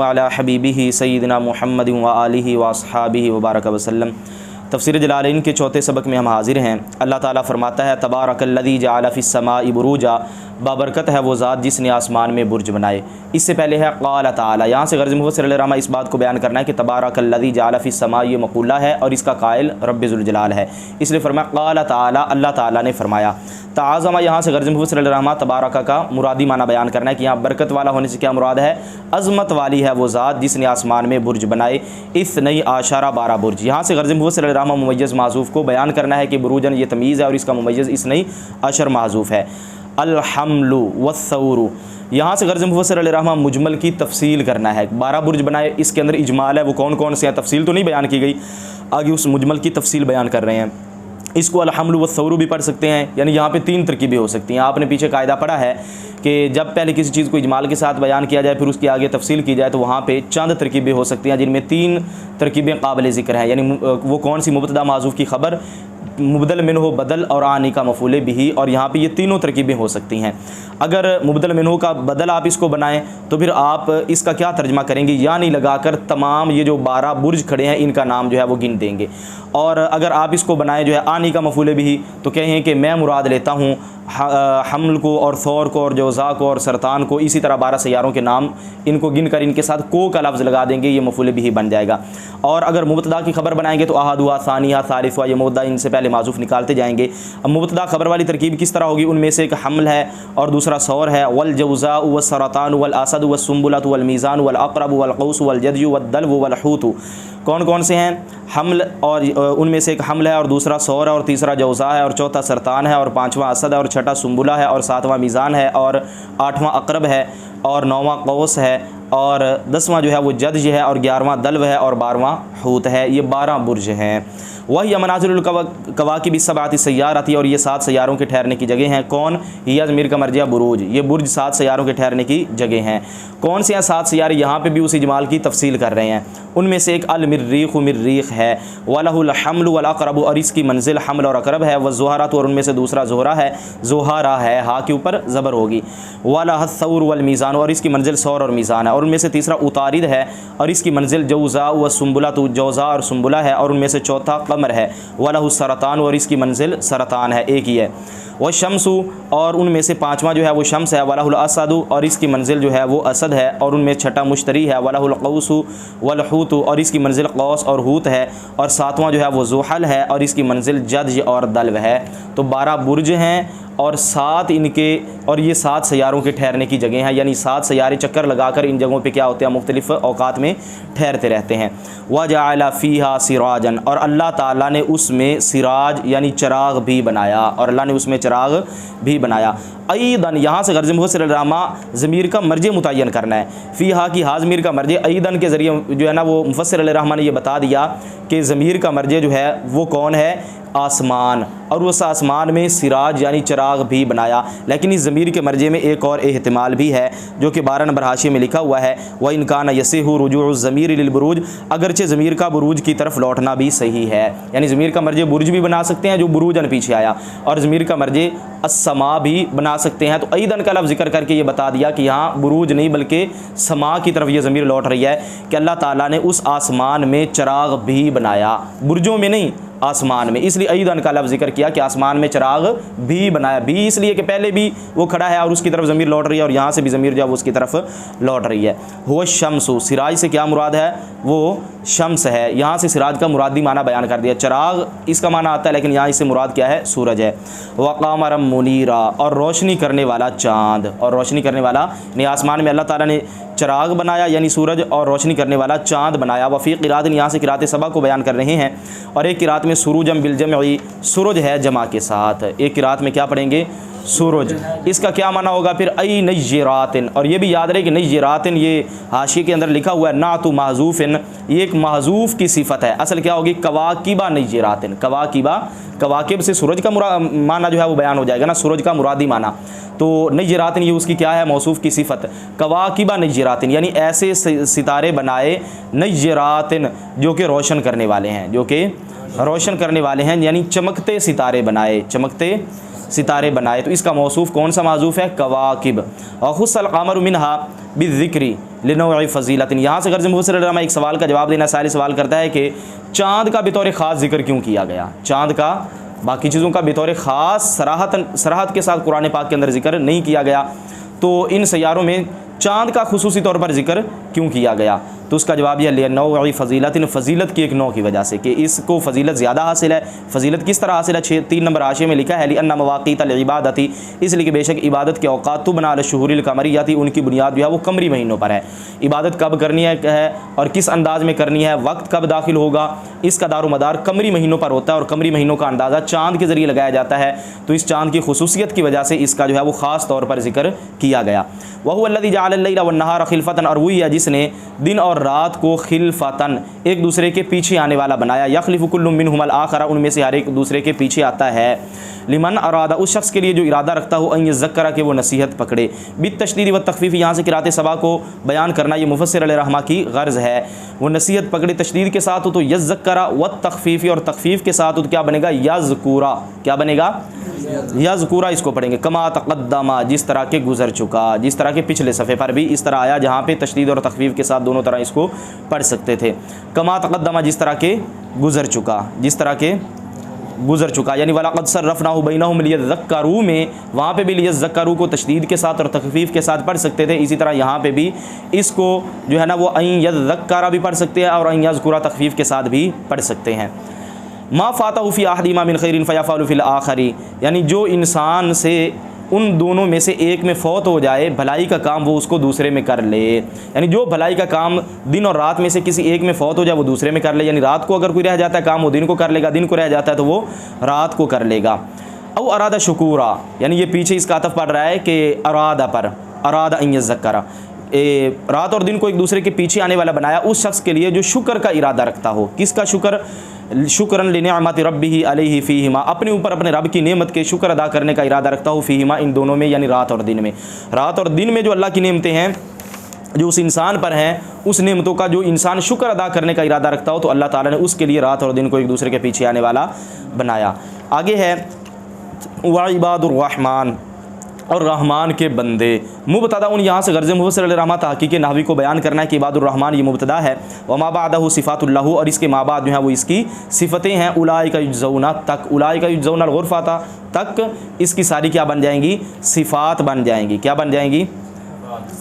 अला हबीबिही सय्यिदना मुहम्मद व आलिहि व अस्हाबिहि व बारक वसल्लम। तफसीर जलालैन के चौथे सबक में हम हाजिर हैं। अल्लाह ताला फरमाता है तबारकल्लज़ी जअल फ़िस्समाइ बुरूजा, बाबरकत है वो ज़ात जिसने आसमान में बुर्ज बनाए। इससे पहले है क़ाल ताला, यहाँ से गर्ज़ मुफ़स्सिर अलैहिर्रहमा इस बात को बयान करना है कि तबारकल्लज़ी जअल फ़िस्समाइ ये मक़ूला है और इसका कायल रब्बे ज़ुल जलाल है, इसलिए फरमाया क़ाल ताला, अल्लाह ताला ने फरमाया। ताज़मा यहाँ से गर्ज़ मुफ़स्सिर अलैहिर्रहमा तबारक का मुरादी माना बयान करना है कि यहाँ बरकत वाला होने से क्या मुराद है, अज़मत वाली है वो ज़ात जिसने आसमान में बुर्ज बनाए। इस्नई आशारा 12 बुर्ज। यहाँ से गर्ज़ मुफ़स्सिर अलैहिर्रहमा मुमय्यज़ माज़ूफ़ को बयान करना है कि बुरूजन ये तमीज़ है और इसका मुमय्यज़ इस्नई अशर माज़ूफ़ है। अल-हम्लु वस्सौरु, यहाँ से गर्ज़ मुफ़स्सिर अलैहिर्रहमा मुजमल की तफसील करना है। 12 बुर्ज बनाए, इसके अंदर इजमाल है, वो कौन कौन से हैं तफसील तो नहीं बयान की गई, आगे उस मुजमल की तफसील बयान कर रहे हैं। इसको अल-हम्लु वस्सौरु भी पढ़ सकते हैं, यानी यहाँ पे 3 तरकीबें हो सकती हैं। आपने पीछे कायदा पढ़ा है कि जब पहले किसी चीज़ को इजमाल के साथ बयान किया जाए फिर उसकी आगे तफसील की जाए तो वहाँ पे चंद तरकीबें हो सकती हैं, जिनमें 3 तरकीबें काबिल ज़िक्र हैं। यानी वो कौन सी, मुब्तदा माज़ूफ़ की ख़बर, मुबदल मिन्हु बदल और आनी का मफ़ूल बिही, और यहाँ पे ये तीनों तरकीबें हो सकती हैं। अगर मुबदल मिन्हु का बदल आप इसको बनाएं तो फिर आप इसका क्या तर्जमा करेंगे, यानी लगाकर तमाम ये जो 12 बुर्ज खड़े हैं इनका नाम जो है वो गिन देंगे। और अगर आप इसको बनाएं जो है आनी का मफ़ूल बिही तो कहें कि मैं मुराद लेता हूँ हमल को और सौर को और जौज़ा को और सरतान को, इसी तरह 12 सैयारों के नाम इनको गिन कर इनके साथ को का लफ्ज़ लगा देंगे, ये मफ़ूल बिही बन जाएगा। और अगर मुबतदा की खबर बनाएंगे तो अहदुहा, सानिया, सालिसवा, ये मुबतदा इनसे पहले माज़ूफ़ निकालते जाएंगे। अब मुबतदा खबर वाली तरकीब किस तरह होगी, उनमें से एक हमल है और दूसरा सौर है। वल जौज़ा व सरतान वल असद व सुम्बुलत वल मीज़ान वल अक़रब वल क़ौस वल जदयु वल दल्व वल हूत। कौन कौन से हैं, हमल, और उनमें से एक हमल है और दूसरा सौर है और तीसरा जौज़ा है और चौथा सरतान है और 5वां असद है और 6ठा सुम्बुला है और 7वां मीज़ान है और 8वां अक़रब है और 9वां क़ौस है और 10वां जो है वो जदय है और 11वां दल्व है और 12वां हूत है। ये 12 बुर्ज हैं। वही मनाज़िलुल कवाकिब सबअति सय्यारति, और ये 7 सैयारों के ठहरने की जगह हैं। कौन, ये ज़मीर का मर्जिया बुरूज, ये बुर्ज 7 सैयारों के ठहरने की जगह हैं। कौन से हैं 7 सैयारे, यहाँ पे भी उस इजमाल की तफसील कर रहे हैं। उनमें से एक अल-मिर्रीख़ मिर्रीख़ है, वलहुल हम्लु वल अक़रब, और इसकी मंजिल हमल और अक़रब है। वज़ुहरत, और उनमें से दूसरा ज़ुहरा है, ज़ुहरा है, हा के ऊपर ज़बर होगी। वलहस्सौर वल मीज़ान, और इसकी मंजिल सौर और मीज़ान है। और उनमें से तीसरा उतारिद है और इसकी मंजिल जौज़ा व सुम्बुला, तो जौज़ा और सुम्बुला है। और उनमें से चौथा कमर है, वलहु सरतान, और इसकी मंजिल सरतान है, एक ही है। वह शम्सु, और उनमें से 5वां जो है वो शम्स है। वलहुल असदु, और इसकी मंजिल जो है वो असद है। और उनमें 6ठा मुश्तरी है। वलहुल क़ौसु वल हूत, और इसकी मंजिल क़ौस और हूत है। और 7वां जो है वो ज़ुहल है और इसकी मंजिल जदय और दल्व है। तो 12 बुर्ज हैं और 7 इनके, और ये 7 सैयारों के ठहरने की जगह हैं, यानी 7 सैयारे चक्कर लगाकर इन जगहों पे क्या होते हैं, मुख्तलिफ़ औकात में ठहरते रहते हैं। वजअल फ़ीहा सिराजन, और अल्लाह ताला ने उसमें सिराज यानी चिराग भी बनाया, और अल्लाह ने उसमें चिराग भी बनाया। अईदन, यहाँ से गर्ज़ मुफ़स्सिर अलैहिर्रहमा ज़मीर का मर्जे मुतय्यन करना है। फ़ीहा की हा ज़मीर का मर्जे अईदन के ज़रिए जो है ना वो मुफ़स्सिर अलैहिर्रहमा ने ये बता दिया कि ज़मीर का मर्जे जो है वो कौन है, आसमान, और उस आसमान में सिराज यानी चिराग भी बनाया। लेकिन इस ज़मीर के मर्जे में एक और एहतिमाल भी है जो कि 12 नंबर हाशिए में लिखा हुआ है, व इन कान यसिहु रुजूउ ज़मीर लिल बुरूज, अगरचे ज़मीर का बुरूज की तरफ लौटना भी सही है। यानी ज़मीर का मर्जे बुर्ज भी बना सकते हैं जो बुरूजन पीछे आया, और ज़मीर का मर्जे अस्समा भी बना सकते हैं। तो अईदन का लफ्ज़ जिक्र करके ये बता दिया कि यहाँ बुरूज नहीं बल्कि समा की तरफ ये ज़मीर लौट रही है कि अल्लाह ताला ने उस आसमान में चिराग भी बनाया, बुर्जों में नहीं, आसमान में। इसलिए अईदन का लफ्ज़ जिक्र किया कि आसमान में चिराग भी बनाया, भी इसलिए कि पहले भी वो खड़ा है और उसकी तरफ ज़मीर लौट रही है, और यहाँ से भी ज़मीर जो है उसकी तरफ लौट रही है। हुआ शम्सु, सिराज से क्या मुराद है, वो शम्स है। यहाँ से सिराज का मुरादी माना बयान कर दिया। चिराग इसका माना आता है, लेकिन यहाँ इससे मुराद क्या है, सूरज है। वक़मरम मुनीरा, और रोशनी करने वाला चाँद, और रोशनी करने वाला यानी आसमान में अल्लाह ताला ने चिराग बनाया यानी सूरज, और रोशनी करने वाला चाँद बनाया। वफ़ी क़िरातिन, यहाँ से क़िरात सबा को बयान कर रहे हैं। और एक क़िरात में सुरूजम बिलजमई, सूरज है जमा के साथ। एक क़िरात में क्या पढ़ेंगे, सूरज। इसका क्या माना होगा फिर, अई नय्यरातिन, और ये भी याद रहे कि नय्यरातिन ये हाशिए के अंदर लिखा हुआ है, ना तो महजूफ़िन, ये एक महजूफ़ की सिफत है। असल क्या होगी, कवाकिबा नय्यरातिन, कवाकिबा, कवाकिब से सूरज का माना जो है वो बयान हो जाएगा ना, सूरज का मुरादी माना। तो नय्यरातिन ये उसकी क्या है, मौसूफ़ की सिफत। कवाकिबा नय्यरातिन यानी ऐसे सितारे बनाए, नय्यरातिन जो कि रोशन करने वाले हैं, जो कि रोशन करने वाले हैं, यानी चमकते सितारे बनाए, चमकते सितारे बनाए। तो इसका मौसूफ कौन सा माजूफ है? कवाकिब। और खुस्सल क़मर मिनहा बिज़िक्री लिनौइ फ़ज़ीलतिन। यहाँ से गर्ज़ मुफ़स्सिर एक सवाल का जवाब देना, सारी सवाल करता है कि चाँद का बतौर ख़ास ज़िक्र क्यों किया गया? चाँद का बाकी चीज़ों का बतौर ख़ास सराहत के साथ कुरान पाक के अंदर ज़िक्र नहीं किया गया, तो इन सैयारों में चाँद का खुसूसी तौर पर ज़िक्र क्यों किया गया? तो उसका जवाब यह लिनौइ फ़ज़ीलतिन, फ़जीलत की एक नौ की वजह से, कि इसको फ़जीलत ज़्यादा हासिल है। फ़जीलत किस तरह हासिल है? 3 नंबर हाशिए में लिखा है लिअन्ना मवाक़ीतल इबादती, इसलिए कि बेशक इबादत के औक़ात तुबना अला शुहूरिल क़मरिय्यति, उनकी बुनियाद जो है वो कमरी महीनों पर है। इबादत कब करनी है और किस अंदाज़ में करनी है, वक्त कब दाखिल होगा, इसका दारोमदार कमरी महीनों पर होता है और कमरी महीनों का अंदाज़ा चाँद के ज़रिए लगाया जाता है। तो इस चाँद की खुसूसियत की वजह से इसका जो है वो ख़ास तौर पर ज़िक्र किया गया। वहुवल्लज़ी जअलल लैला वन्नहारा खिलफ़तन, और वही है जिसने दिन और रात को खिलफ़तन एक दूसरे के पीछे आने वाला बनाया। यख़लिफ़ु कुल्लु मिनहुमुल आख़रा, उनमें से हर एक दूसरे के पीछे आता है। लिमन अरादा, उस शख्स के लिए जो इरादा रखता हो, अन यज़क्करा, के वो नसीहत पकड़े। बित्तशदीद व तख़फ़ीफ़, यहाँ से क़िराअत सबा को बयान करना ये मुफ़स्सिर अलैहिर्रहमा की गर्ज़ है। वो नसीहत पकड़े तशदीद के साथ हो तो यज़क्करा, व तख़फ़ीफ़, और तख़फ़ीफ़ के साथ हो तो क्या बनेगा? यज़कुरा। क्या बनेगा? यज़कुरा इसको पढ़ेंगे। कमा तक़द्दमा, जिस तरह के गुजर चुका, जिस तरह के पिछले सफ़े पर भी इस तरह आया जहाँ पे तशदीद और तख़फ़ीफ़ के साथ दोनों तरह इसको पढ़ सकते थे। कमा तक़द्दमा, जिस तरह के गुजर चुका, जिस तरह के गुजर चुका, यानी वलक़द सर्रफ़नाहु बैनहुम लियज़क्करू में वहाँ पे भी लियज़क्करू को तशदीद के साथ और तख़फ़ीफ़ के साथ पढ़ सकते थे। इसी तरह यहाँ पे भी इसको जो है ना वो अन यज़क्करा भी पढ़ सकते हैं और अन यज़कुरा तख़फ़ीफ़ के साथ भी पढ़ सकते हैं। मा फ़ातहु फ़ी अहदिहिमा मिन खैरिन फ़यफ़अलु फ़िल आख़िरी, यानी जो इंसान से उन दोनों में से एक में फ़ौत हो जाए भलाई का काम, वो उसको दूसरे में कर ले। यानी जो भलाई का काम दिन और रात में से किसी एक में फ़ौत हो जाए वो दूसरे में कर ले। यानी रात को अगर कोई रह जाता है काम वो दिन को कर लेगा, दिन को रह जाता है तो वो रात को कर लेगा। औ अरादा शुकूरा, यानी ये पीछे इसका अतफ़ पड़ रहा है कि अरादा पर, अरादा अन यज़क्करा, रात और दिन को एक दूसरे के पीछे आने वाला बनाया उस शख्स के लिए जो शुक्र का इरादा रखता हो। किसका शुक्र? शुक्रन लिनिअमति रब्बिही अलैहि फ़ीहिमा, अपने ऊपर अपने रब की नेमत के शुक्र अदा करने का इरादा रखता हो। फ़ीहिमा, इन दोनों में, यानी रात और दिन में। रात और दिन में जो अल्लाह की नेमतें हैं जो उस इंसान पर हैं, उस नेमतों का जो इंसान शुक्र अदा करने का इरादा रखता हो तो अल्लाह ताला ने उसके लिए रात और दिन को एक दूसरे के पीछे आने वाला बनाया। आगे है व इबादुर्रहमान, और रहमान के बंदे। मुबतदा उन, यहाँ से गर्ज़ मुफ़स्सिर अलैहिर्रहमा तहक़ीक़ नहवी को बयान करना है कि इबादुर्रहमान ये मुबतदा है। व मा बादहु सिफ़ातुल्लाहु, और इसके माँ बाद जो है वो इसकी सिफ़तें हैं। उलाइका युजज़ौना तक, उलाइका युजज़ौनल गुरफ़ता तक, इसकी सारी क्या बन जाएंगी? सिफ़ात बन जाएंगी। क्या बन जाएंगी?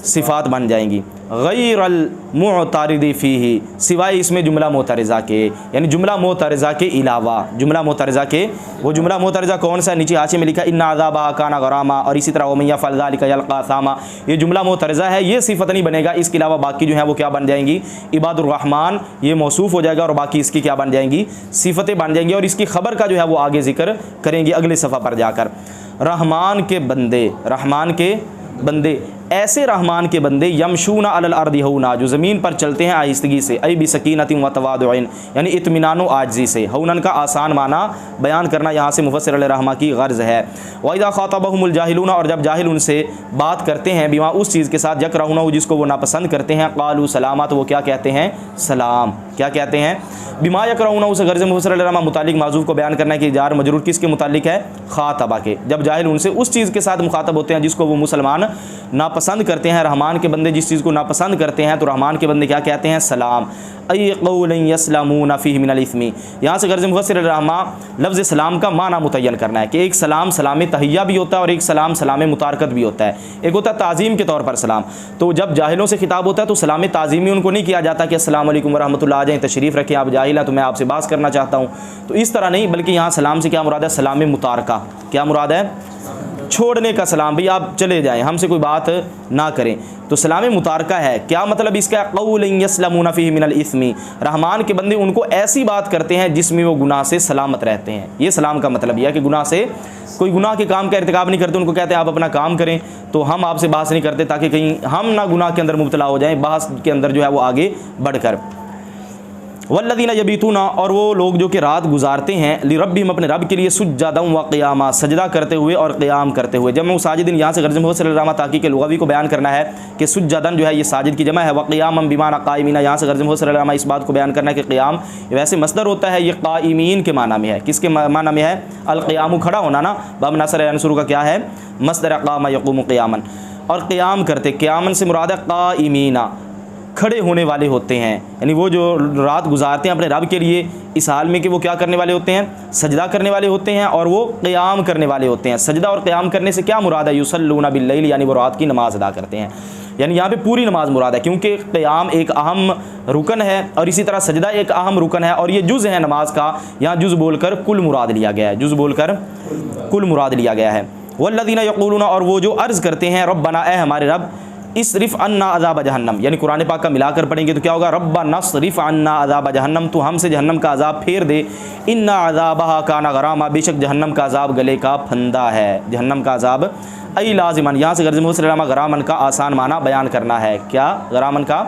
सिफ़ात बन जाएंगी। गैरल मुअतरिदी फ़ीही, सिवाय इसमें जुमला मोतरज़ा के, यानी जुमला मोतरज़ा के अलावा। जुमला मोतरज़ा के, वो जुमला मोतरज़ा कौन सा? नीचे हाशिए में लिखा इन्ना अज़ाबहा काना गरामा, और इसी तरह वमन यफ़अल ज़ालिका यल्क़ा असामा, ये जुमला मोतरज़ा है, ये सिफ़त नहीं बनेगा। इसके अलावा बाकी जो है वो क्या बन जाएंगी? इबादुर्रहमान ये मौसूफ़ हो जाएगा और बाकी इसकी क्या बन जाएंगी? सिफ़तें बन जाएंगी। और इसकी ख़बर का जो है वो आगे ज़िक्र करेंगे अगले सफ़ा पर जाकर। रहमान के बंदे, रहमान के बंदे, ऐसे रहमान के बंदे यमशूना अलल अर्दि हौना, जो ज़मीन पर चलते हैं आहिस्तगी से, अई बिसकीनतिन व तवादुइन, यानी इत्मीनान व आजिज़ी से। हौनन का आसान माना बयान करना यहाँ से मुफ़स्सिर अलैहिर्रहमा की गर्ज़ है। व इज़ा ख़ातबहुमुल जाहिलूना, और जब जाहिल उनसे बात करते हैं, बिमा उस चीज़ के साथ, यकरहुना जिसको वो नापसंद करते हैं, क़ालू सलामा, तो वो क्या कहते हैं? सलाम। क्या कहते हैं? बिमा यकरहुना, उस गर्ज़ मुफ़स्सिर अलैहिर्रहमा मुतालिक माज़ूफ़ को बयान करना है कि जार मजरूर किसके मुतालिक है? ख़ातबा के। जब जाहिल उनसे उस चीज़ के साथ मुखातब होते हैं जिसको वो मुसलमान नापसंद करते हैं, रहमान के बंदे जिस चीज़ को नापसंद करते हैं, तो रहमान के बंदे क्या कहते हैं? सलाम। अय क़ौलन यस्लमूना फ़ीहि मिनल इस्मी, यहाँ से गर्ज़ मुफ़स्सिर अलैहिर्रहमा लफ्ज़ सलाम का माना मुतय्यन करना है कि एक सलाम सलाम तहिया भी होता है और एक सलाम सलाम मुतारकत भी होता है। एक होता है ताज़ीम के तौर पर सलाम, तो जब जाहिलों से खिताब होता है तो सलाम ताज़ीमी उनको नहीं किया जाता कि अस्सलाम वालेकुम वरहमतुल्लाह, आ जाएँ, तशरीफ़ रखें, आप जाहिल हैं तो मैं आपसे बात करना चाहता हूँ, तो इस तरह नहीं, बल्कि यहाँ सलाम से क्या मुराद है? सलाम मुतारका। क्या मुराद है? छोड़ने का सलाम, भाई आप चले जाएं, हमसे कोई बात ना करें, तो सलाम मुतारका है। क्या मतलब इसका? क़ौलन यस्लमूना फ़ीहि मिनल इस्मी, रहमान के बंदे उनको ऐसी बात करते हैं जिसमें वो गुनाह से सलामत रहते हैं। ये सलाम का मतलब यह है कि गुनाह से, कोई गुनाह के काम का इर्तिकाब नहीं करते, उनको कहते हैं आप अपना काम करें, तो हम आपसे बहस नहीं करते ताकि कहीं हम ना गुनाह के अंदर मुब्तला हो जाएं, बहस के अंदर जो है वो आगे बढ़कर। वल्लदीना यबीतूना, और वो लोग जो कि रात गुजारते हैं लिरब्बिहिम, अपने रब के लिए, सुज्जदन व क़ियामा, सजदा करते हुए और क़ियाम करते हुए। जब साजिदिन यहाँ से गर्ज़ मुफ़स्सिर ताक़ी के लुग़वी को बयान करना है कि सुज्जदन जो है ये साजिद की जमा है, व क़ियामन बिमाना क़ाइमीना, यहाँ से गर्ज़ मुफ़स्सिर इस बात को बयान करना है कि क़ियाम वैसे मस्दर होता है, ये क़ाइमीन के माना में है। किसके माना में है? अल-क़ियामु, खड़ा होना ना। बब नसर अनसुर का क्या है? मस्दर क़ामा यक़ूमु क़ियामन। और क़ियाम करते, क़ियामन से मुराद है क़ाइमीना, खड़े होने वाले होते हैं, यानी वो जो रात गुजारते हैं अपने रब के लिए इस हाल में कि वो क्या करने वाले होते हैं? सजदा करने वाले होते हैं और वो क़ियाम करने वाले होते हैं। सजदा और क़ियाम करने से क्या मुराद है? युसल्लूना बिल्लैल, यानी वो रात की नमाज अदा करते हैं, यानी यहाँ पे पूरी नमाज मुराद है, क्योंकि क़ियाम एक अहम रुकन है और इसी तरह सजदा एक अहम रुकन है, और ये जुज़ है नमाज का। यहाँ जुज़ बोलकर कुल मुराद लिया गया है, जुज़ बोलकर कुल मुराद लिया गया है। वल्लज़ीना यक़ूलूना, और वो जो अर्ज़ करते हैं, रब्बना, ए हमारे रब, इसरिफ़ अन्ना अज़ाब जहन्नम, यानी कुरान पाक का मिलाकर पढ़ेंगे तो क्या होगा? रब्बना नस्रिफ़ अन्ना अज़ाब जहन्नम, तो हमसे जहन्नम का अज़ाब फेर दे। इन्ना अज़ाबहा काना गरामा, बेशक जहन्नम का अज़ाब गले का फंदा है। जहन्नम का अज़ाब अई लाज़िमन, यहाँ से गर्ज़ मुफ़स्सिर गरामन का आसान माना बयान करना है। क्या गरामन का?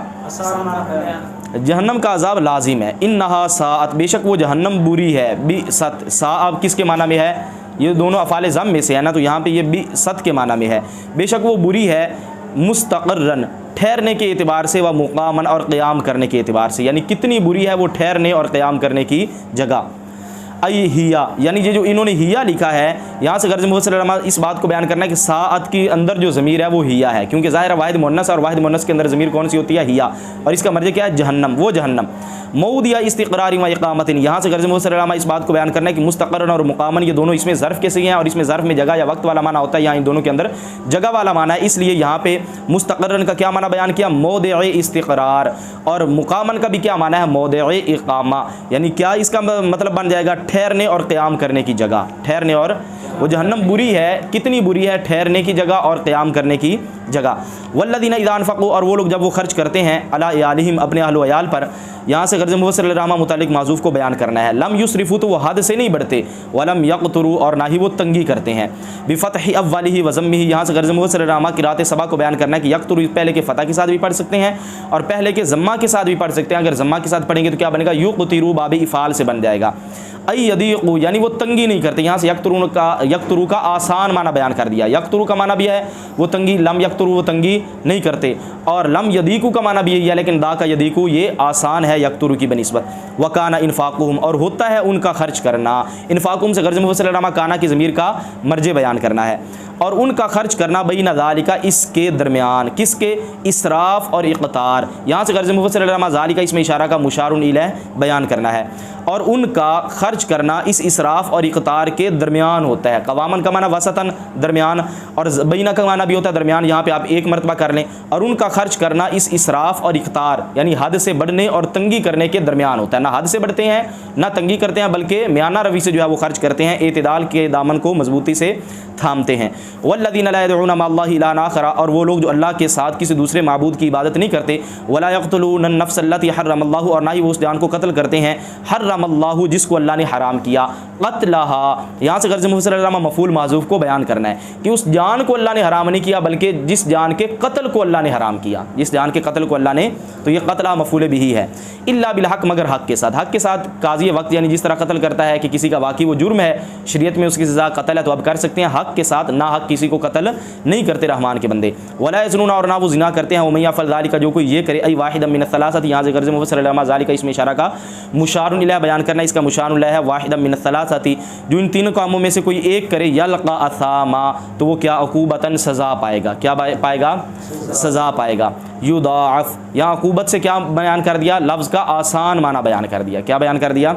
जहन्नम का अज़ाब लाजिम है। इन्नहा साअत, बेशक वो जहन्नम बुरी है। बिसत, सा अब किसके माना में है? ये दोनों अफ़ाल ज़म में से है ना, तो यहाँ पे ये बिसत के माना में है। बेशक वो बुरी है, मुस्तक़र्रन, ठहरने के एतबार से, व मुक़ामन, और क़ियाम करने के एतबार से, यानी कितनी बुरी है वो ठहरने और क़ियाम करने की जगह। अई हिया, यानी ये जो इन्होंने हिया लिखा है, यहाँ से गर्ज़ मुफ़स्सिर इस बात को बयान करना है कि साअत के अंदर जो ज़मीर है वो हिया है, क्योंकि ज़ाहिर वाहिद मुन्नस, और वाहिद मुन्नस के अंदर ज़मीर कौन सी होती है? हिया, और इसका मर्ज़ क्या है? जहन्नम, वो जहन्नम। मऊदिया इस्तिक़रार व इक़ामतिन, यहाँ से गर्ज़ मुफ़स्सिर इस बात को बयान करना है कि मुस्तक़र्रन और मुक़ामन ये दोनों इसमें ज़र्फ़ के सही हैं, और इसमें ज़र्फ़ में जगह या वक्त वाला माना होता है, यहाँ इन दोनों के अंदर जगह वाला माना है, इसलिए यहाँ पे मुस्तक़र्रन का क्या माना बयान किया? मौदिअ इस्तिक़रार, और मुक़ामन का भी क्या माना है? मौदिअ इक़ामा, यानी क्या इसका मतलब बन जाएगा? ठहरने और क़ियाम करने की जगह। ठहरने, और वो जहन्नम बुरी है, कितनी बुरी है? ठहरने की जगह और क़ियाम करने की जगह। वल्लज़ीना इज़ा अनफ़क़ू, और वो लोग जब वो खर्च करते हैं, अला इयालिहिम, अपने अहल व इयाल पर, यहाँ से गर्ज़ मुफ़स्सिर मुतालिक माज़ूफ़ को बयान करना है। लम युसरिफ़ू, तो वो हद से नहीं बढ़ते, वलम यक़्तुरू, और ना ही वो तंगी करते हैं। बिफ़तहि अव्वलिही व ज़म्मिही, यहाँ से गर्ज़ मुफ़स्सिर क़िराअत सबा को बयान करना है कि यक़्तुरू पहले के फ़तह के साथ भी पढ़ सकते हैं और पहले के ज़म्मा के साथ भी पढ़ सकते हैं। अगर ज़म्मा के साथ पढ़ेंगे तो क्या बनेगा? युक़तिरू, बाब इफ़ाल से बन जाएगा। अई यदीक़ू, यानी वो तंगी नहीं करते। यहाँ से यक़्तुरू का आसान माना बयान कर दिया। यक़्तुरू का माना भी है वो तंगी, लम यक़्तुरू वो तंगी नहीं करते, और लम यदीकू का माना भी यही है, लेकिन दा का यदीकू ये आसान है यक़्तुरू की बनिस्बत। वकाना इन्फ़ाक़ुहुम, और होता है उनका खर्च करना। इन्फ़ाक़ुहुम से गर्ज़ मुफ़स्सिर काना की ज़मीर का मर्जे बयान करना है, और उनका खर्च करना बैन ज़ालिका, इसके दरमियान, किसके? इसराफ़ और इक़्तार। यहाँ से गर्ज़ मुफ़स्सिर ज़ालिका इसमें इशारा का मुशारुन इलैह बयान करना है, और उनका खर्च करना इस इसराफ़ और इक़्तार के दरमियान होता है। कवामन का माना वसतन, दरमियान, और बैना का माना भी होता है दरमियान। यहाँ पे आप एक मरतबा कर लें, और उनका खर्च करना इस इसराफ़ और इक़्तार, यानी हद से बढ़ने और तंगी करने के दरमियान होता है। ना हद से बढ़ते हैं ना तंगी करते हैं, बल्कि मियाना रवी से जो है वो खर्च करते हैं, एतदाल के दामन को मजबूती से थामते हैं। वल्लज़ीना ला यदऊना मअल्लाहि इलाहन आखर, और वो लोग जो अल्लाह के साथ किसी दूसरे माबूद की इबादत नहीं करते। वला यक़्तुलून अन-नफ़्स अल्लती हर्रमल्लाहु, और ना ही वो उस जान को कत्ल करते हैं, हर्रमल्लाहु, जिसको अल्लाह ने हराम किया। क़त्लहा, यहाँ से गर्ज़ मुफ़स्सिर मफ़ूल माज़ूफ़ को बयान करना है कि उस जान को अल्लाह ने हराम नहीं किया, बल्कि जिस जान के कत्ल को अल्लाह ने हराम किया, जिस जान के कत्ल को अल्लाह ने, तो ये क़त्ला मफ़ूल बिही है। इल्ला बिल हक़, मगर हक़ के साथ। हक़ के साथ काज़ी वक्त, यानी जिस तरह कत्ल करता है कि किसी का वाक़ई वो जुर्म है, शरीयत में उसकी सज़ा कत्ल है, तो अब कर सकते हैं। हक़ के साथ, ना हक़ किसी को कत्ल नहीं करते रहमान के बंदे। वला यज़्नुना, और ना वो ज़िना करते हैं। वमन यफ़अल ज़ालिका, जो कोई ये करे, अई वाहिदम मिन सलासत, यहाँ से गर्ज़ मुफ़स्सिर ज़ालिका इसमें इशारा का मुशारुन इलैह बयान करना, इसका मुशारुन इलैह है वाहिदम मिन सलासती, जो इन तीनों कामों में से कोई एक करे, यल्क़ा असामा, तो वो क्या? अक़ूबतन, सज़ा पाएगा। क्या पाएगा? सज़ा पाएगा। युदाअफ़, यहाँ अक़ूबत से क्या बयान कर दिया? लफ्ज़ का आसान माना बयान कर दिया। क्या बयान कर दिया?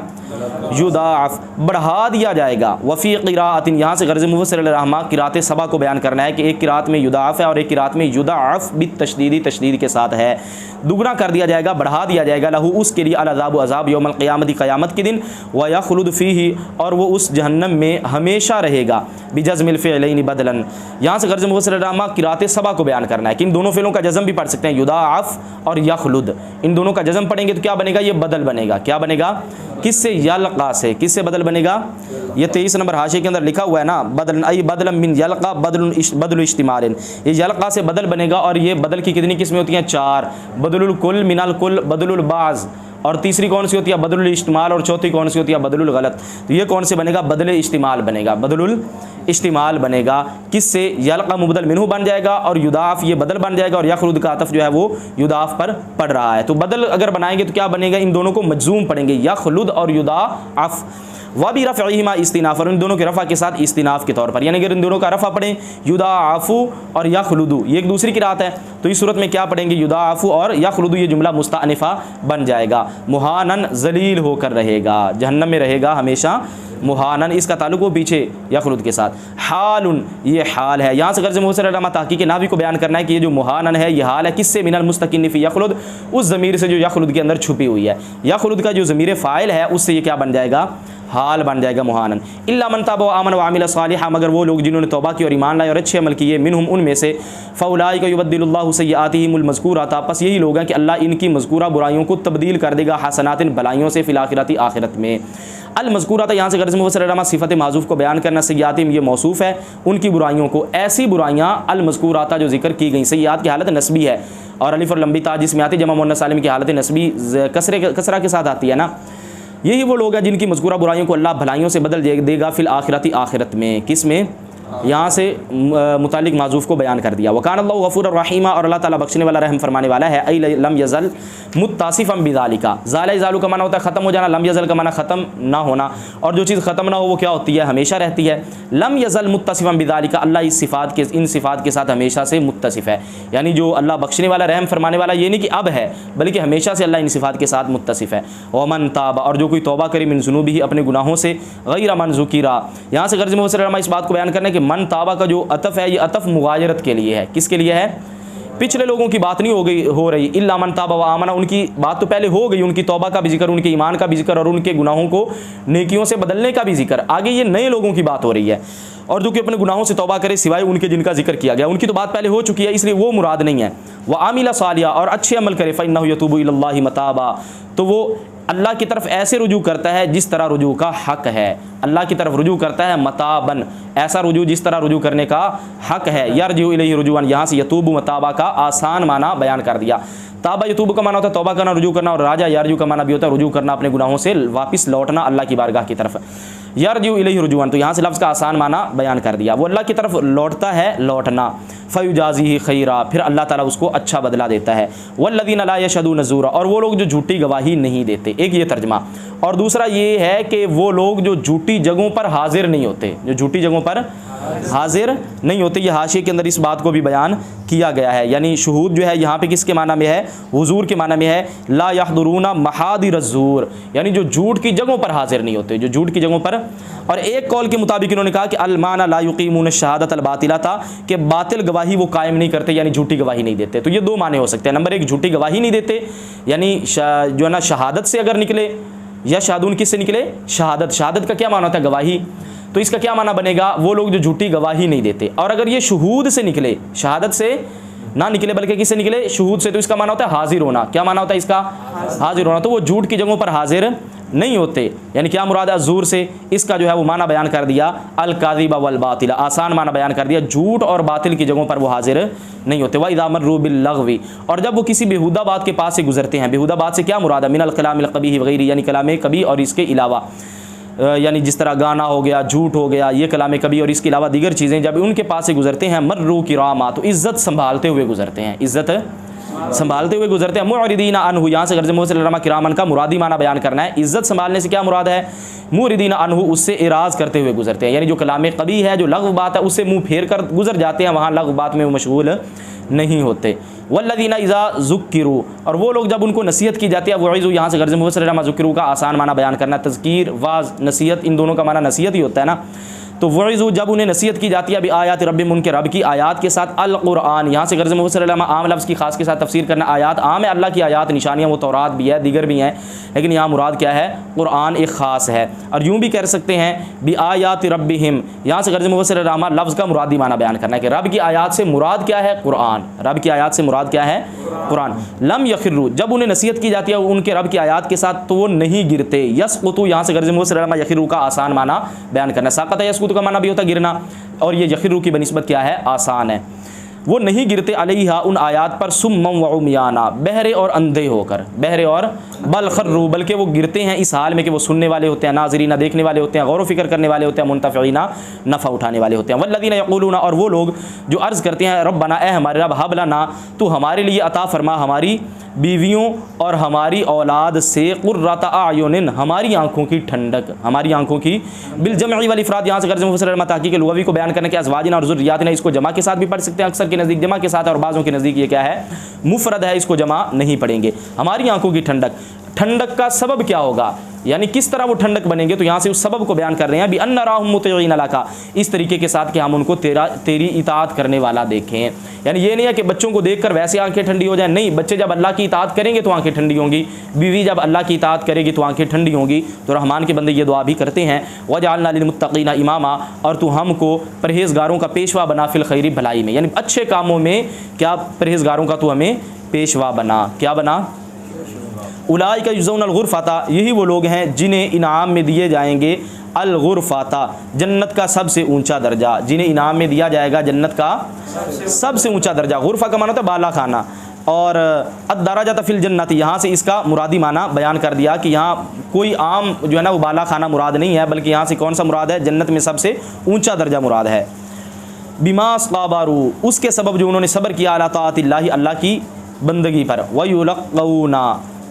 युदाअफ़, बढ़ा दिया जाएगा। वफ़ी क़िराअतिन, यहाँ से गर्ज़ मुफ़स्सिर क़िराअत सबा को बयान करना है कि एक क़िराअत में युदाअफ़ है और एक क़िराअत में युदाअफ़ बित्तशदीदी, तशदीद के साथ है, दुगना कर दिया जाएगा, बढ़ा दिया जाएगा। लहू, उसके लिए, अल-अज़ाबु, अज़ाब, यौमल क़ियामती, क़यामत के दिन, व यख़लुद फ़ीही, और वो उस जहन्नम में हमेशा रहेगा। बिजज़्मिल फ़िअलैनि बदलन, यहाँ से गर्ज़ मुफ़स्सिर क़िराअत सबा को बयान करना है कि इन दोनों फ़िलों का जज़म भी पढ़ सकते हैं, युदाअफ़ और यख़लुद। इन दोनों का जज़म पढ़ेंगे तो क्या बनेगा? ये बदल बनेगा। क्या बनेगा? किससे? यल्क़ा से। किससे बदल बनेगा? ये 23 नंबर हाशिए के अंदर लिखा हुआ है ना, बदलन अई बदलन मिन यल्क़ा, बदलुल इज्तिमालिन, ये यल्क़ा से बदल बनेगा। और ये बदल की कितनी किस्में होती हैं? 4। बदलुल कुल, मिनल कुल, बदलुल बाज़, और तीसरी कौन सी होती है बदलुल इस्तेमाल, और चौथी कौन सी होती है बदलुल गलत। तो ये कौन से बनेगा बदले इस्तेमाल बनेगा, बदलुल इस्तेमाल बनेगा। किससे यल्क़ा मुबदल मिन्हु बन जाएगा और युदाफ ये बदल बन जाएगा, और यखलुद का अतफ जो है वो युदाफ पर पड़ रहा है। तो बदल अगर बनाएंगे तो क्या बनेगा, इन दोनों को मजजूम पढ़ेंगे यखलुद और युदाफ। व भी रफ़इहिमा इस्तिनाफ़, और इन दोनों के रफ़ा के साथ इस्तिनाफ़ के तौर पर, यानी अगर इन दोनों का रफ़ा पढ़ें युदाफ़ु और यखलुदु, ये एक दूसरी किरात है, तो इस सूरत में क्या पढ़ेंगे युदाफ़ु और यखलुदु, ये जुमला मुस्तअनिफ़ा बन जाएगा। मुहानन ज़लील होकर रहेगा, जहन्नम में रहेगा हमेशा मुहानन, इसका ताल्लुक वो पीछे यखलुद के साथ। हालुन ये हाल है, यहाँ से गर्ज़ मुफ़स्सिर अल्लामा ताक़ीक़ के नावी को बयान करना है कि ये जो मुहानन है ये हाल है किससे, मिनल मुस्तक़िन फ़ी यखलुद, उस ज़मीर से जो यखलुद के अंदर छुपी हुई है। यखलुद का जो ज़मीर फ़ाइल है उससे ये क्या बन जाएगा, हाल बन जाएगा मुहानन। इल्ला मन ताब व आमन व अमिल सालिहा, मगर वो लोग जिन्होंने तौबा की और ईमान लाए और अच्छे अमल किए, मिनहुम उनमें से, फ़उलाइका युबद्दिलुल्लाहु सय्यातिहिमुल मज़कूराता, बस यही लोग हैं कि अल्लाह इनकी मज़कूरा बुराइयों को तब्दील कर देगा हसनातिन भलाइयों से, फिल आखिरती आखिरत में। अल मज़कूराता यहाँ से गर्ज़ मुफ़स्सिर अल्लामा सिफ़त माज़ूफ़ को बयान करना, सय्यातिहिम ये मौसूफ़ है उनकी बुराइयों को, ऐसी बुराइयाँ अल मज़कूराता जो जिक्र की गई, सय्यात की हालत नस्बी है और अलिफ़ और लंबी ता जिसमें आती जमा मुअन्नस सालिम की हालत नस्बी कसरा के साथ आती है ना। यही वो लोग हैं जिनकी मज़कूरा बुराइयों को अल्लाह भलाइयों से बदल देगा फिल आखिरती आखिरत में। किस में, यहाँ से मुतालिक माज़ूफ़ को बयान कर दिया। वकान अल्लाहु गफ़ूरर रहीमा, और अल्लाह ताला बख्शने वाला रहम फरमाने वाला है। ऐ लम यज़ल मुत्तासिफ़न बिज़ालिका, ज़ाला ज़ालू का माना होता है ख़त्म हो जाना, लम यज़ल का माना ख़त्म ना होना, और जो चीज़ ख़त्म ना हो वो क्या होती है, हमेशा रहती है। लम यज़ल मुत्तसिफ़न बिज़ालिका, अल्लाह इन सिफ़ात के साथ हमेशा से मुत्तसिफ़ है, यानी जो अल्लाह बख्शने वाला रहम फरमाने वाला ये नहीं कि अब है, बल्कि हमेशा से अल्लाह इन सिफ़ात के साथ मुत्तसिफ़ है। वमन ताबा, और जो कोई तौबा करे मिन ज़ुनूबिही अपने गुनाहों से, गैर मन ज़ुकिरा, यहाँ से गर्ज़ मुफ़स्सिर अल्लामा इस बात को बयान करने कि मन ताबा का जो अतफ़ है ये अतफ़ मुगायरत के लिए है। किसके लिए है, पिछले लोगों की बात नहीं हो रही। इल्ला मन ताबा व आमना, उनकी बात तो पहले हो गई, उनकी तौबा का भी जिक्र, उनके ईमान का भी जिक्र और उनके गुनाहों को नेकियों से बदलने का भी जिक्र। आगे ये नए लोगों की बात हो रही है, और जो कि अपने गुनाहों से तौबा करे सिवाय उनके जिनका जिक्र किया गया, उनकी तो बात पहले हो चुकी है, इसलिए वो मुराद नहीं है। व आमिला सालिया, और अच्छे अमल करे, फ़इन्नहु यतूबु इलल्लाहि मताबा, तो वो अल्लाह की तरफ ऐसे रुजू करता है जिस तरह रुजू का हक़ है। अल्लाह की तरफ रुजू करता है मताबन, ऐसा रुजू जिस तरह रुजू करने का हक़ है। यरजू इलैहि रुजूअन, यहाँ से यतूबु मताबा का आसान माना बयान कर दिया। ताबा यतूबु का माना होता है तौबा करना, रुजू करना, और राजा यरजू का माना भी होता है रुजू करना, अपने गुनाहों से वापस लौटना अल्लाह की बारगाह की तरफ। यरजू इलैहि रुजूअन, तो यहाँ से लफ्ज़ का आसान माना बयान कर दिया, वो अल्लाह की तरफ लौटता है लौटना। फ़युजाज़िही खैरा, फिर अल्लाह ताला उसको अच्छा बदला देता है। वल्लज़ीना ला यशहदून ज़ूरा, और वो लोग जो झूठी गवाही नहीं देते। एक ये तर्जमा, और दूसरा ये है कि वो लोग जो झूठी जगहों पर हाजिर नहीं होते, जो झूठी जगहों पर हाजिर नहीं होते। ये हाशिए के अंदर इस बात को भी बयान किया गया है, यानी शहूद जो है यहाँ पे किसके माना में है, हुजूर के माना में है। ला यहदुरूना महादिर ज़ूर, यानी जो झूठ की जगहों पर हाजिर नहीं होते, जो झूठ की जगहों पर। और एक कौल के मुताबिक इन्होंने कहा कि अलमाना ला युकीमून शहादत अल बातिला था, कि बातिल गवाही वो कायम नहीं करते, यानी झूठी गवाही नहीं देते। तो ये दो माने हो सकते हैं। नंबर एक, झूठी गवाही नहीं देते, यानी जो है ना शहादत से अगर निकले, या शाहदून किससे निकले, शहादत। शहादत का क्या माना होता है, गवाही, तो इसका क्या माना बनेगा, वो लोग जो झूठी गवाही नहीं देते। और अगर ये शहूद से निकले, शहादत से ना निकले बल्कि किससे निकले, शहूद से, तो इसका माना होता है हाजिर होना। क्या माना होता है इसका, हाजिर होना। तो वो झूठ की जगहों पर हाजिर नहीं होते, यानी क्या मुराद है ज़ूर से, इसका जो है वो माना बयान कर दिया अल काज़िबा वल बातिला, आसान माना बयान कर दिया, झूठ और बातिल की जगहों पर वो हाजिर नहीं होते। व इज़ा मर्रू बिल लग़वी, और जब वो किसी बेहुदा बात के पास से गुजरते हैं, बेहुदा बात से क्या मुराद है, मिनल कलामिल क़बीह वग़ैरह, यानी कलाम कबी और इसके अलावा, यानी जिस तरह गाना हो गया, झूठ हो गया, ये कलाम कबी और इसके अलावा दीगर चीज़ें जब उनके पास से गुजरते हैं, मर्रू किरामा, तो इज़्ज़त संभालते हुए गुजरते हैं, इज़्ज़त संभालते हुए गुजरते हैं। मुअरिदीना अन्हु, यहाँ से गर्ज़ मुफ़स्सिर किरामन का मुरादी माना बयान करना है। इज़्ज़त संभालने से क्या मुराद है, मुअरिदीना अन्हु, उससे इराज़ करते हुए गुजरते हैं, यानी जो कलाम कबी है, जो लग़्व बात है, उससे मुँह फेर कर गुजर जाते हैं, वहाँ लग़्व बात में वो मशगूल नहीं होते। वल्लज़ीना इज़ा ज़ुक्किरू, और वो लोग जब उनको नसीहत की जाती है, वईज़ु, यहाँ से गर्ज़ मुफ़स्सिर ज़ुक्किरू का आसान माना बयान करना। तज़कीर, वाज़, नसीहत, इन दोनों का माना नसीहत ही होता है ना। तो वईज़ु, जब उन्हें नसीहत की जाती है, अभी आयात रब्बिहिम, उनके रब की आयात के साथ, अल क़ुरआन, यहाँ से गर्ज़ मुफ़स्सिर आम लफ्ज़ की खास के साथ तफसीर करना। आयात आम है, अल्लाह की आयात निशानियाँ, वो तौरात भी है, दीगर भी हैं, लेकिन यहाँ मुराद क्या है, क़ुरआन एक ख़ास है। और यूँ भी कह सकते हैं बि आयात रब्बिहिम, यहाँ से गर्ज़ मुफ़स्सिर लफ्ज़ का मुरादी माना बयान करना है कि रब की आयात से मुराद क्या है, क़ुरआन। रब की आयात से मुराद क्या है, क़ुरआन। लम यखिर्रू, जब उन्हें नसीहत की जाती है उनके रब की आयात के साथ, तो वो नहीं गिरते। यस्कुतु, यहाँ से गर्ज़ मुफ़स्सिर यखिर्रू का आसान माना बयान करना। साक़त यस्कुतु का माना भी होता है गिरना, और ये यखिर्रू की बनिस्बत क्या है, आसान है। वो नहीं गिरते अलैहा, उन आयात पर, सुम्मम व उम्याना, बहरे और अंधे होकर, बहरे और बल खर्रू, बल्कि वो गिरते हैं इस हाल में कि वो सुनने वाले होते हैं, नाज़रीना देखने वाले होते हैं, गौर व फिक्र करने वाले होते हैं, मुंतफ़िईना नफ़ा उठाने वाले होते हैं। वल्लज़ीना यक़ूलूना, और वो लोग जो अर्ज़ करते हैं रब्बना, ए हमारे रब, हब लना, तो हमारे लिए अता फरमा हमारी बीवियों और हमारी औलाद से क़ुर्रता अयुनिन, हमारी आँखों की ठंडक, हमारी आँखों की, बिल जमई वल इफ़राद, यहाँ से गर्ज़ मुफ़स्सिर ताक़ीक़ लुग़वी को बयान करने के अज़वाजिना और ज़ुर्रियातिना, इसको जमा के साथ भी पढ़ सकते हैं, अक्सर के नज़दीक जमा के साथ और बाज़ों के नज़दीक ये क्या है, मुफ़रद है, इसको जमा नहीं पढ़ेंगे। हमारी आँखों की ठंडक, ठंडक का सबब क्या होगा, यानी किस तरह वो ठंडक बनेंगे, तो यहाँ से उस सबब को बयान कर रहे हैं। भी अन्ना राहुम मुतीईन लका, इस तरीके के साथ कि हम उनको तेरी इताअत करने वाला देखें। यानी ये नहीं है कि बच्चों को देखकर वैसे आंखें ठंडी हो जाए, नहीं, बच्चे जब अल्लाह की इताअत करेंगे तो आंखें ठंडी होंगी, बीवी जब अल्लाह की इताअत करेगी तो आंखें ठंडी होंगी। तो रहमान के बंदे ये दुआ भी करते हैं, वजअलना लिलमुत्तक़ीना इमामा, और तू हमको परहेज़गारों का पेशवा बना, फिल खैरी, भलाई में, यानी अच्छे कामों में क्या परहेज़गारों का तू हमें पेशवा बना, क्या बना। उलाइका युज़ौन अल-गुरफ़ता, यही वो लोग हैं जिन्हें इनाम में दिए जाएंगे अल-गुरफ़ता, जन्नत का सबसे ऊंचा दर्जा, जिन्हें इनाम में दिया जाएगा जन्नत का सबसे ऊंचा दर्जा। गुरफ़ा का माना होता है बाला खाना, और अद-दरजत फ़िल जन्नत, यहाँ से इसका मुरादी माना बयान कर दिया कि यहाँ कोई आम जो है ना वो बाला खाना मुराद नहीं है, बल्कि यहाँ से कौन सा मुराद है, जन्नत में सबसे ऊँचा दर्जा मुराद है। बिमा सबारू, उसके सबब जो उन्होंने सब्र किया अला ताअतिल्लाहि, अल्लाह की बंदगी पर। व युलक़ूना,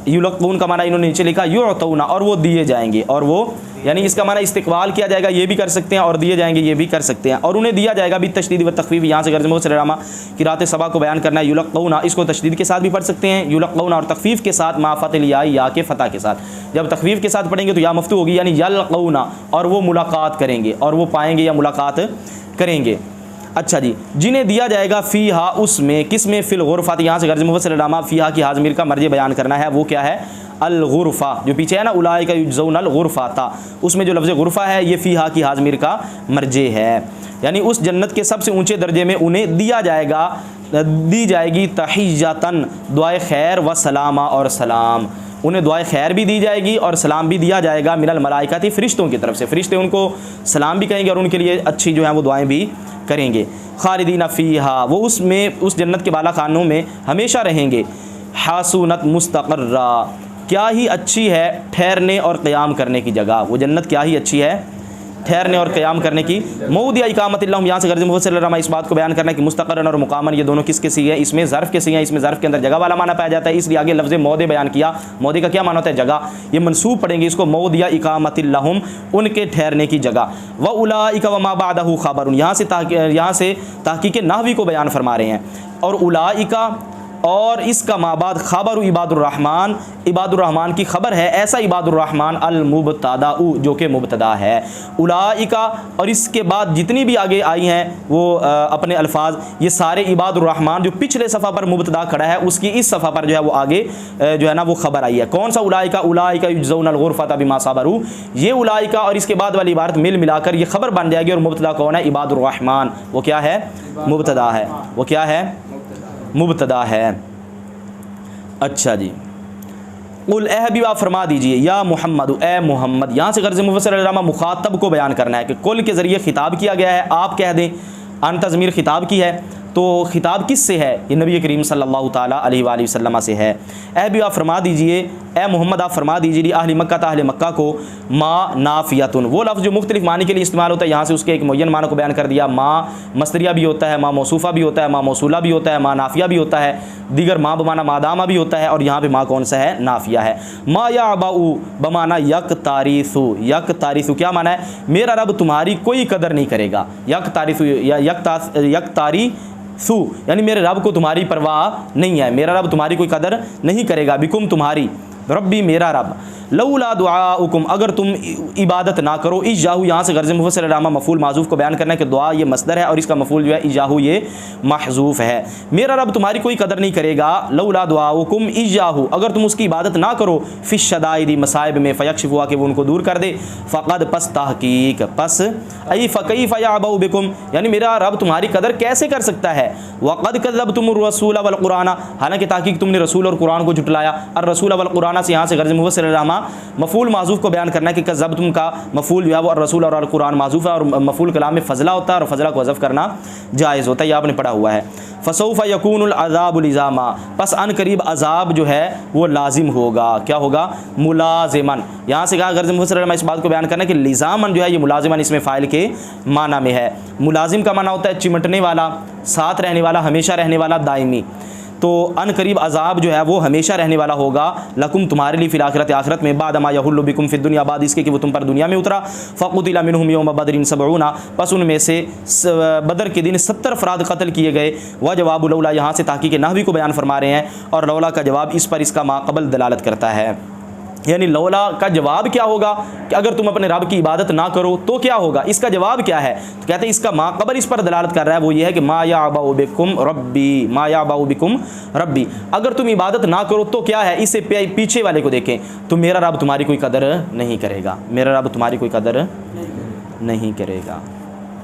युलक़ून का माना इन्होंने नीचे लिखा युअतौना, और वो दिए जाएंगे, और वो यानी इसका माना इस्तिक़बाल किया जाएगा, ये भी कर सकते हैं, और दिए जाएंगे ये भी कर सकते हैं, और उन्हें दिया जाएगा भी तशदीद व तख़फ़ीफ़। यहाँ से गर्ज़ मुफ़स्सिर क़िराअत सबा को बयान करना है। युलक़ूना, इसको तशदीद के साथ भी पढ़ सकते हैं, युलक़ूना, और तख़फ़ीफ़ के साथ मा फ़तिल या के फ़तह के साथ। जब तख़फ़ीफ़ के साथ पढ़ेंगे तो या मफ्तू होगी, यानी यलक़ूना, और वो मुलाकात करेंगे, और वो पाएंगे या मुलाकात करेंगे। अच्छा जी, जिन्हें दिया जाएगा फ़ीहा, उसमें, किस में, फ़िल गुरफ़ात, यहाँ से गर्ज़ मुफ़स्सिर फ़ीहा की हाज़मीर का मर्ज बयान करना है, वो क्या है, अल-गुरफ़ा, जो पीछे है ना उलाइका युज़ौन अल-गुरफ़ता, उसमें जो लफ्ज़ गुरफ़ा है ये फ़ीहा की हाज़मीर का मर्जे है, यानी उस जन्नत के सबसे ऊँचे दर्जे में उन्हें दिया जाएगा, दी जाएगी तहियतन, दुआए खैर, व सलामा, और सलाम, उन्हें दुआए खैर भी दी जाएगी और सलाम भी दिया जाएगा, मिनल मलाइकाती, फ़रिश्तों की तरफ से, फ़रिश्ते उनको सलाम भी कहेंगे और उनके लिए अच्छी जो है वो दुआएं भी करेंगे। खालिदीना फ़ीहा, वो उसमें, उस जन्नत के बाला खानों में हमेशा रहेंगे। हासूनत मुस्तक़र्रा, क्या ही अच्छी है ठहरने और क़याम करने की जगह, वो जन्नत क्या ही अच्छी है ठहरने और क़याम करने की। मौदिया इकामतिल्लाह, यहाँ से गर्ज़ मुफ़स्सिर इस बात को बयान करना है कि मुस्तक़र्रन और मुक़ामन ये दोनों किसके सी है, इसमें ज़र्फ़ के सी हैं, इसमें ज़र्फ़ के अंदर जगह वाला माना पाया जाता है, इसलिए आगे लफ्ज़ मौदे बयान किया। मौदे का क्या माना होता है, जगह, ये मनसूब पढ़ेंगे इसको, मौदिया इकामतिल्लाहुम, उनके ठहरने की जगह। व उलाइका व मा बादहु ख़बरुन, यहाँ से तहक़ीक़ नहवी को बयान फरमा रहे हैं, और उलाइका और इसका माबाद खबर इबादुर्रहमान, इबादुर्रहमान की खबर है, ऐसा इबादुर्रहमान अल-मुब्तदाउ, जो कि मुब्तदा है। उलाइका, और इसके बाद जितनी भी आगे आई हैं वो अपने अल्फाज, ये सारे इबादुर्रहमान, जो पिछले सफ़ा पर मुब्तदा खड़ा है उसकी इस सफ़ा पर जो है वो आगे जो है ना वो खबर आई है। कौन सा उलाइका, उलाइका युज़ौन अल-गुरफ़ता बिमा सबरू, ये उलाइका और इसके बाद वाली इबारत मिल मिलाकर ये खबर बन जाएगी, और मुब्तदा कौन है, इबादुर्रहमान, वो क्या है, मुब्तदा है, वो क्या है, मुब्तदा है। अच्छा जी, कुल ए हबीब, आप फरमा दीजिए, या मोहम्मद, ए मोहम्मद, यहाँ से गर्ज़ मुफ़स्सिर मुखातब को बयान करना है कि कुल के ज़रिए ख़िताब किया गया है, आप कह दें अन तज़मीर ख़िताब की है, तो ख़िताब किस से है, ये नबी करीम सल्लल्लाहु ताला अलैहि वसल्लम से है। ए भी आप फरमा दीजिए, ए मोहम्मद आप फरमा दीजिए अहले मक्का, अहले मक्का को, माँ नाफ़ियतुन, वो लफ्ज़ जो मुख्तलिफ़ मानी के लिए इस्तेमाल होता है, यहाँ से उसके एक मुय्यन माना को बयान कर दिया। माँ मस्दरिया भी होता है, माँ मौसूफ़ा भी होता है, माँ मौसूला भी होता है, माँ नाफ़िया भी होता है, दीगर माँ बमाना मादामा भी होता है, और यहाँ पर माँ कौन सा है, नाफ़िया है। माँ या अबाऊ बमाना यक तारीसु, यक तारीसु क्या माना है, मेरा रब तुम्हारी कोई कदर नहीं करेगा, यक तारीसु या यक तारी सू, यानी मेरे रब को तुम्हारी परवाह नहीं है, मेरा रब तुम्हारी कोई कदर नहीं करेगा। बिकुम तुम्हारी, रब्बी मेरा रब, लौला दुआउकुम, अगर तुम इबादत ना करो, इजाहू, यहाँ से गर्ज़ मुफ़स्सिर मफ़ूल माज़ूफ़ को बयान करना है कि दुआ ये मसदर है और इसका मफ़ूल जो है इजाहू ये महज़ूफ़ है। मेरा रब तुम्हारी कोई कदर नहीं करेगा, लौला दुआउकुम इजाहू, अगर तुम उसकी इबादत ना करो, फ़िश शदाइदी मसाइब में, फ़यक्शिफ़ हुआ कि वो उनको दूर कर दे, फ़क़द पस तहक़ीक़ पस अई फ़कैफ़ यअबउ बिकुम, यानी मेरा रब तुम्हारी कदर कैसे कर सकता है। वक़द कज़्ज़बतुमुर रसूल वल क़ुरान, हालांकि ताक़ीक़ तुमने रसूल और कुरान को झुटलाया। और रसूल वल क़ुरान से यहाँ से गर्ज़ मुफ़स्सिर लिज़ामा मफ़ूल माज़ूफ़ को बयान करना है कि कज़्ज़बतुम का मफ़ूल जो है वो रसूल और कुरान माज़ूफ़ है, और मफ़ूल कलाम में फ़ज़ला होता है और फ़ज़ला को हज़फ़ करना जायज़ होता है, ये आपने पढ़ा हुआ है। फ़सौफ़ यकूनुल अज़ाबु लिज़ामा, पस अन करीब अज़ाब जो है वो लाजिम होगा, क्या होगा, मुलाज़िमन। यहाँ से कहा गर्ज़ मुफ़स्सिर इस बात को बयान करना कि लिज़ामन जो है ये मुलाज़िमन इसमें फ़ाइल के माना में है। मुलाजिम का माना होता है चिमटने वाला, साथ रहने वाला, हमेशा रहने वाला, दायमी। तो अन करीब अज़ाब जो है वो हमेशा रहने वाला होगा लकुम तुम्हारे लिए फिल आखिरत, आखिरत में, बाद मा यहुल्लु बिकुम फिद दुनिया, बाद इसके कि वो तुम पर दुनिया में उतरा। फ़क़ुतिला मिनहुम यौम बदरिन सबऊना, बस उनमें से बदर के दिन 70 अफराद कत्ल किए गए। वह जवाब लौला, यहाँ से ताक़ीक़ नहवी को बयान फरमा रहे हैं, और लौला का जवाब इस पर इसका माक़बल दलालत करता है। यानी लौला का जवाब क्या होगा कि अगर तुम अपने रब की इबादत ना करो तो क्या होगा, इसका जवाब क्या है, तो कहते हैं इसका माक़बल इस पर दलालत कर रहा है, वो ये है कि मा याबउ बिकुम रब्बी, मा याबउ बिकुम रब्बी, अगर तुम इबादत ना करो तो क्या है, इससे पीछे वाले को देखें तो मेरा रब तुम्हारी कोई कदर नहीं करेगा, मेरा रब तुम्हारी कोई कदर नहीं करेगा।